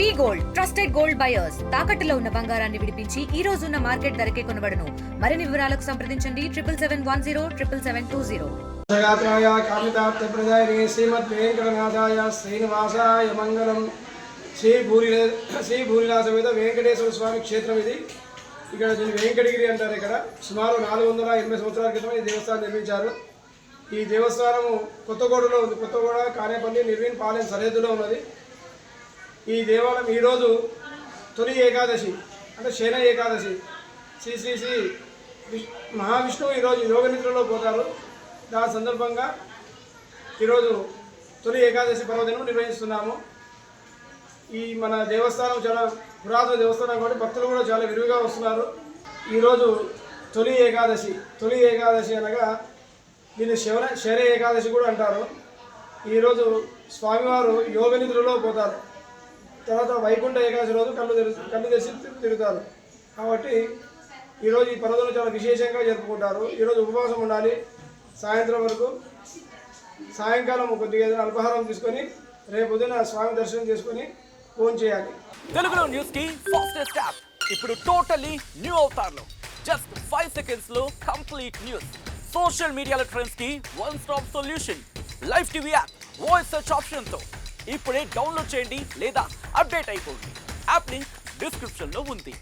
వి gold trusted gold buyers తాకట్టులో ఉన్న బంగారాన్ని విడిపించి ఈ రోజు ఉన్న మార్కెట్ ధరకే కొనబడును. మరిన్ని వివరాలకు సంప్రదించండి 77107720. జగత్రాయ కామితార్థప్రదాయని శ్రీమద్ వెంకటనాథాయ శ్రీనివాసాయ మంగళం. శ్రీ భూరిలా సమేత వెంకటేశ్వర స్వామి క్షేత్రం ఇది. ఇక్కడ దీన్ని వెంకటగిరి అంటారు. ఇక్కడ సుమారు 480 సంవత్సరాల క్రితం ఈ దేవస్థానం నిర్మించారు. ఈ దేవస్థానము కొత్తగూడలో ఉంది. కొత్తగూడ, కానేపల్లి, నిర్వీన్ పాలెం సరిహద్దులో ఉన్నది. ఈ దేవాలయం ఈరోజు తొలి ఏకాదశి అంటే శయన ఏకాదశి. శ్రీ శ్రీ శ్రీ మహావిష్ణువు ఈరోజు యోగ నిద్రలో పోతారు. దాని సందర్భంగా ఈరోజు తొలి ఏకాదశి పర్వదినం నిర్వహిస్తున్నాము. ఈ మన దేవస్థానం చాలా పురాతన దేవస్థానం కాబట్టి భక్తులు కూడా చాలా విరివిగా వస్తున్నారు. ఈరోజు తొలి ఏకాదశి. తొలి ఏకాదశి అనగా దీన్ని శయన ఏకాదశి కూడా అంటారు. ఈరోజు స్వామివారు యోగ నిద్రలో పోతారు. తర్వాత వైకుంఠ ఏకాదశి రోజు కళ్ళు తెరిచి తిరుగుతారు. కాబట్టి ఈరోజు ఈ పర్వదినం చాలా విశేషంగా జరుపుకుంటారు. ఈరోజు ఉపవాసం ఉండాలి సాయంత్రం వరకు. సాయంకాలం కొద్దిగా ఏదైనా అల్పాహారం తీసుకొని రేపు ఉదయం స్వామి దర్శనం చేసుకొని ఫోన్ చేయాలి. తెలుగులో న్యూస్ కి ఫాస్టెస్ట్ యాప్ ఇప్పుడు టోటలీ న్యూ అవతార్లో జస్ట్ 5 seconds లో కంప్లీట్ న్యూస్. సోషల్ మీడియాలో ట్రెండ్స్ కి one stop solution. Live TV app voice search option తో ఇప్పుడే డౌన్లోడ్ చేయండి లేదా అప్డేట్ అయిపోండి. యాప్ లింక్ డిస్క్రిప్షన్ లో ఉంది.